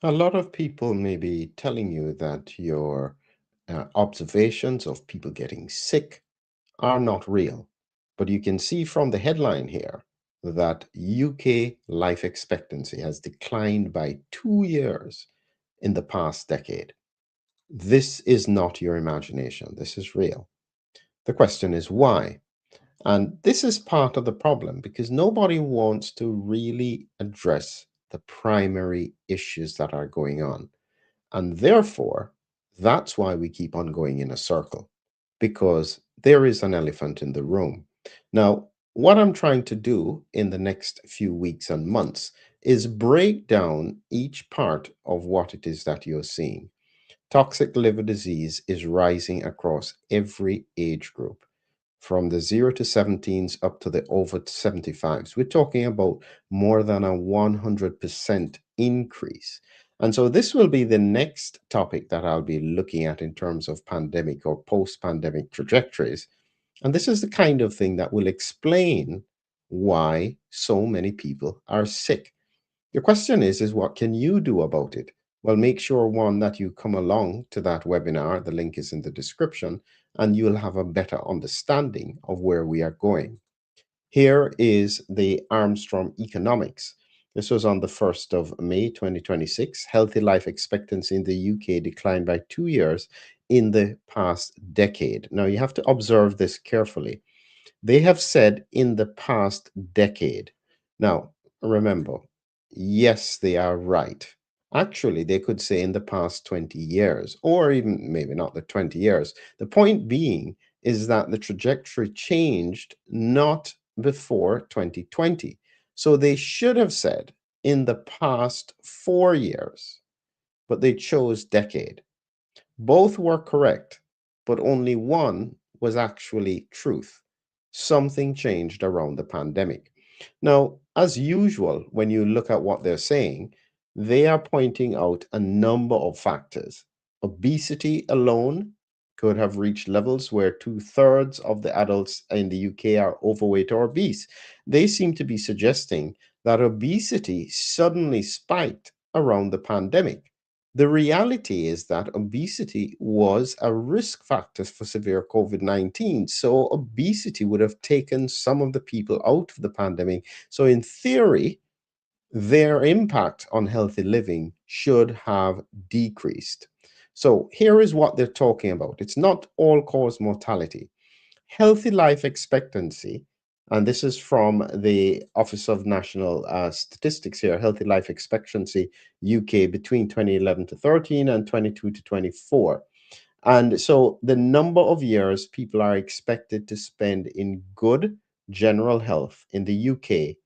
A lot of people may be telling you that your observations of people getting sick are not real. But you can see from the headline here that UK life expectancy has declined by 2 years in the past decade. This is not your imagination, this is real. The question is why? And this is part of the problem because nobody wants to really address the primary issues that are going on. And therefore, that's why we keep on going in a circle, because there is an elephant in the room. Now, what I'm trying to do in the next few weeks and months is break down each part of what it is that you're seeing. Toxic liver disease is rising across every age group from the 0 to 17s up to the over 75s. We're talking about more than a 100% increase. And so this will be the next topic that I'll be looking at in terms of pandemic or post pandemic trajectories. And this is the kind of thing that will explain why so many people are sick. Your question is what can you do about it? Well, make sure one that you come along to that webinar. The link is in the description, and you'll have a better understanding of where we are going. Here is the Armstrong Economics. This was on the 1st of May 2026. Healthy life expectancy in the UK declined by 2 years in the past decade. Now, you have to observe this carefully. They have said in the past decade. Now, remember, yes, they are right. Actually, they could say in the past 20 years, or even maybe not the 20 years. The point being is that the trajectory changed not before 2020. So they should have said in the past 4 years, but they chose decade. Both were correct, but only one was actually truth. Something changed around the pandemic. Now, as usual, when you look at what they're saying, they are pointing out a number of factors. Obesity alone could have reached levels where two-thirds of the adults in the UK are overweight or obese. They seem to be suggesting that obesity suddenly spiked around the pandemic. The reality is that obesity was a risk factor for severe COVID 19. So, obesity would have taken some of the people out of the pandemic. So, in theory, their impact on healthy living should have decreased. So, here is what they're talking about it's not all cause mortality. Healthy life expectancy, and this is from the Office of National Statistics here, healthy life expectancy UK between 2011 to 13 and 22 to 24. And so the number of years people are expected to spend in good general health in the UK,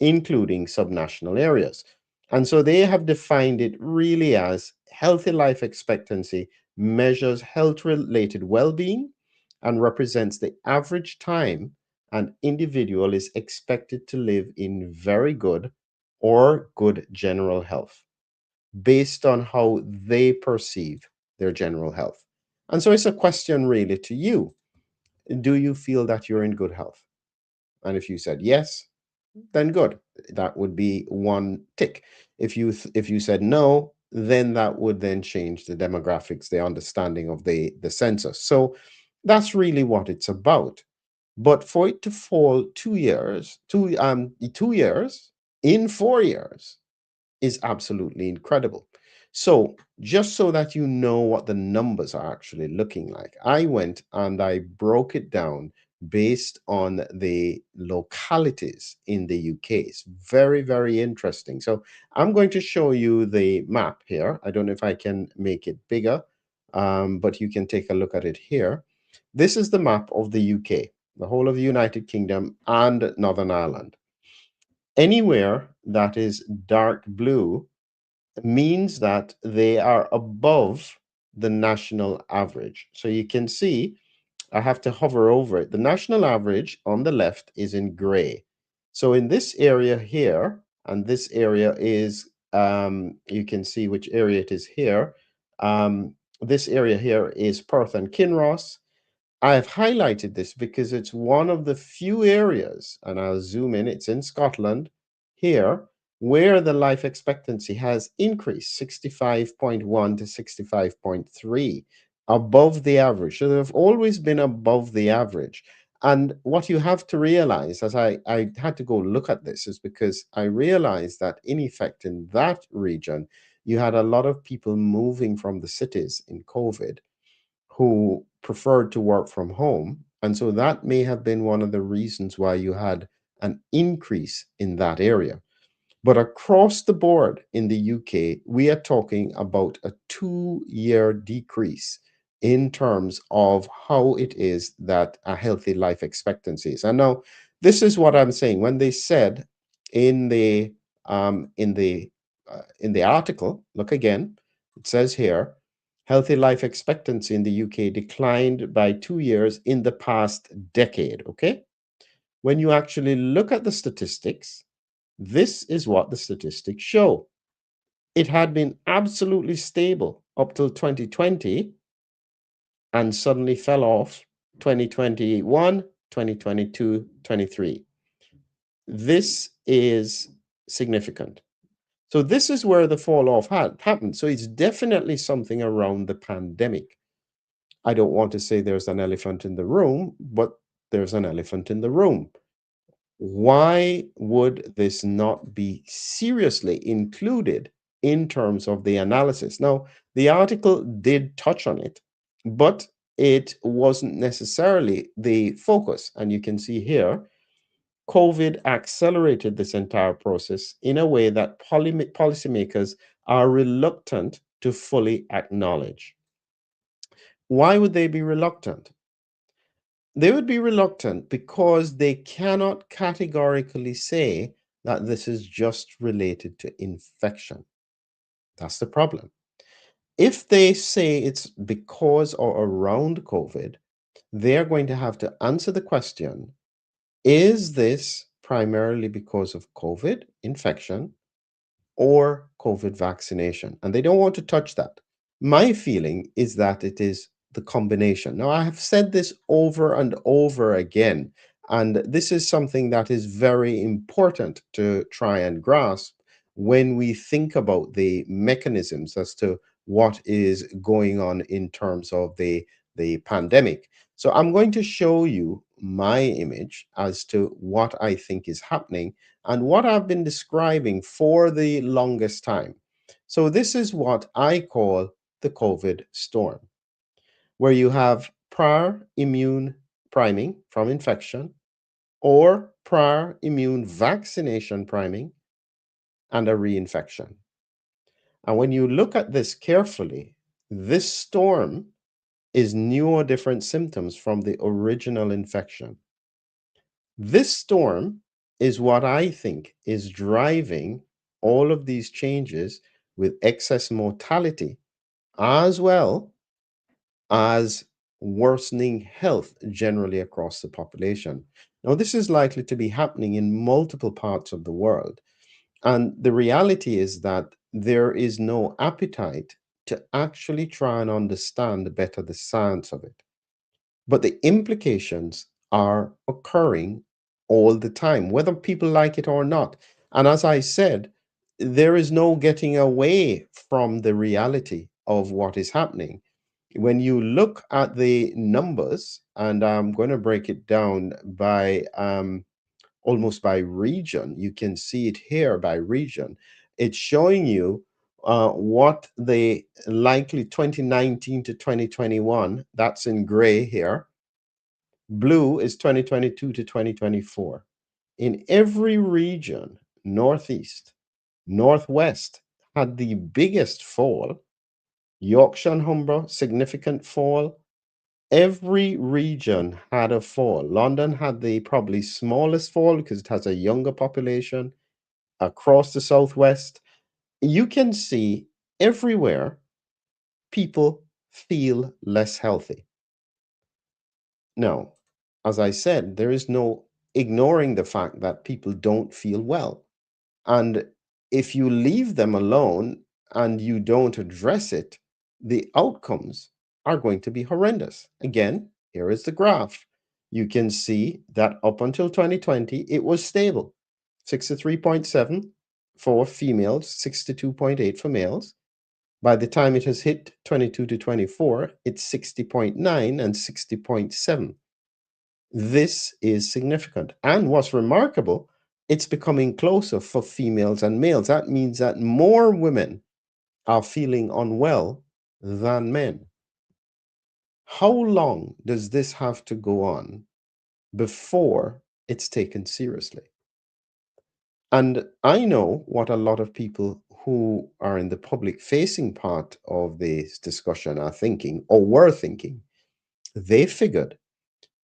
including subnational areas. And so they have defined it really as healthy life expectancy measures health related well being and represents the average time an individual is expected to live in very good or good general health based on how they perceive their general health. And so it's a question really to you. Do you feel that you're in good health? And if you said yes, then good. That would be one tick. If you said no, then that would then change the demographics, the understanding of the census. So that's really what it's about. But for it to fall 2 years, 2 years in 4 years is absolutely incredible. So, just so that you know what the numbers are actually looking like, I went and I broke it down based on the localities in the UK. It's very, very interesting. So, I'm going to show you the map here. I don't know if I can make it bigger, but you can take a look at it here. This is the map of the UK, the whole of the United Kingdom and Northern Ireland. Anywhere that is dark blue means that they are above the national average. So you can see, I have to hover over it. The national average on the left is in gray. So in this area here, and this area is, you can see which area it is here. This area here is Perth and Kinross. I have highlighted this because it's one of the few areas, and I'll zoom in, it's in Scotland here, where the life expectancy has increased 65.1 to 65.3, above the average. So they've always been above the average. And what you have to realize, as I had to go look at this, is because I realized that in effect in that region, you had a lot of people moving from the cities in COVID who preferred to work from home. And so that may have been one of the reasons why you had an increase in that area. But across the board in the UK, we are talking about a 2 year decrease in terms of how it is that a healthy life expectancy is. And now, this is what I'm saying. When they said in the um, in the in the article, look again, it says here, healthy life expectancy in the UK declined by 2 years in the past decade. Okay, when you actually look at the statistics, this is what the statistics show. It had been absolutely stable up till 2020 and suddenly fell off 2021, 2022, 23. This is significant. So this is where the fall off happened. So it's definitely something around the pandemic. I don't want to say there's an elephant in the room, but there's an elephant in the room. Why would this not be seriously included in terms of the analysis? Now, the article did touch on it, but it wasn't necessarily the focus. And you can see here, COVID accelerated this entire process in a way that policymakers are reluctant to fully acknowledge. Why would they be reluctant? They would be reluctant because they cannot categorically say that this is just related to infection. That's the problem. If they say it's because or around COVID, they're going to have to answer the question, is this primarily because of COVID infection or COVID vaccination? And they don't want to touch that. My feeling is that it is the combination. Now, I have said this over and over again, and this is something that is very important to try and grasp when we think about the mechanisms as to what is going on in terms of the pandemic. So I'm going to show you my image as to what I think is happening and what I've been describing for the longest time. So, this is what I call the COVID storm, where you have prior immune priming from infection or prior immune vaccination priming and a reinfection. And when you look at this carefully, this storm is new or different symptoms from the original infection. This storm is what I think is driving all of these changes with excess mortality as well as worsening health generally across the population. Now, this is likely to be happening in multiple parts of the world. And the reality is that there is no appetite to actually try and understand better the science of it. But the implications are occurring all the time, whether people like it or not. And as I said, there is no getting away from the reality of what is happening. When you look at the numbers, and I'm going to break it down by almost by region, you can see it here by region. It's showing you what the likely 2019 to 2021, that's in gray here. Blue is 2022 to 2024. In every region, Northeast, Northwest had the biggest fall. Yorkshire and Humber, significant fall. Every region had a fall. London had the probably smallest fall because it has a younger population. Across the Southwest, you can see everywhere people feel less healthy. Now, as I said, there is no ignoring the fact that people don't feel well. And if you leave them alone and you don't address it, the outcomes are going to be horrendous. Again, here is the graph. You can see that up until 2020, it was stable, 63.7, for females, 62.8 for males. By the time it has hit 22 to 24, it's 60.9 and 60.7. This is significant. And what's remarkable, it's becoming closer for females and males. That means that more women are feeling unwell than men. How long does this have to go on before it's taken seriously? And I know what a lot of people who are in the public facing part of this discussion are thinking or were thinking. They figured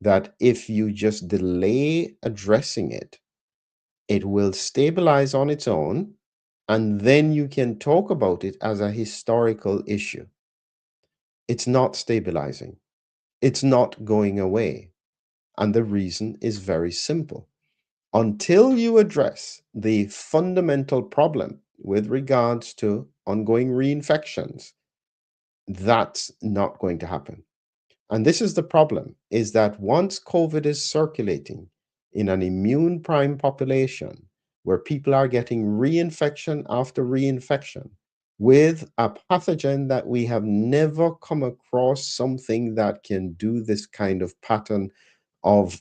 that if you just delay addressing it, it will stabilize on its own, and then you can talk about it as a historical issue. It's not stabilizing, it's not going away. And the reason is very simple. Until you address the fundamental problem with regards to ongoing reinfections, that's not going to happen. And this is the problem, is that once COVID is circulating in an immune prime population where people are getting reinfection after reinfection with a pathogen that we have never come across, something that can do this kind of pattern of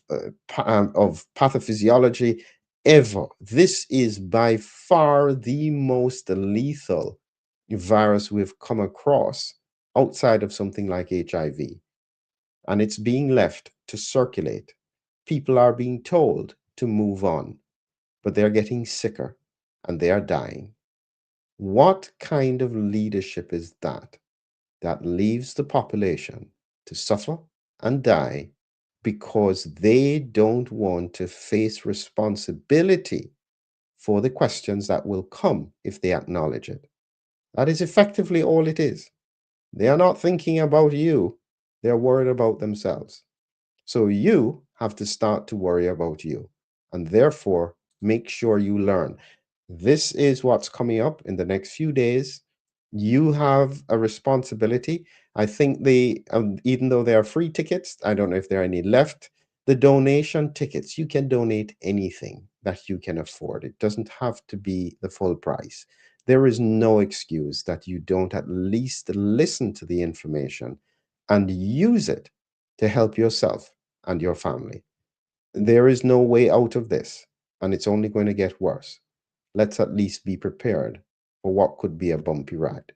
pathophysiology ever. This is by far the most lethal virus we've come across outside of something like HIV, and it's being left to circulate. People are being told to move on, but they're getting sicker and they are dying. What kind of leadership is that that leaves the population to suffer and die because they don't want to face responsibility for the questions that will come if they acknowledge it? That is effectively all it is. They are not thinking about you, they're worried about themselves. So you have to start to worry about you, and therefore make sure you learn. This is what's coming up in the next few days. You have a responsibility. I think even though there are free tickets, I don't know if there are any left. The donation tickets, you can donate anything that you can afford. It doesn't have to be the full price. There is no excuse that you don't at least listen to the information and use it to help yourself and your family. There is no way out of this, and it's only going to get worse. Let's at least be prepared for what could be a bumpy ride.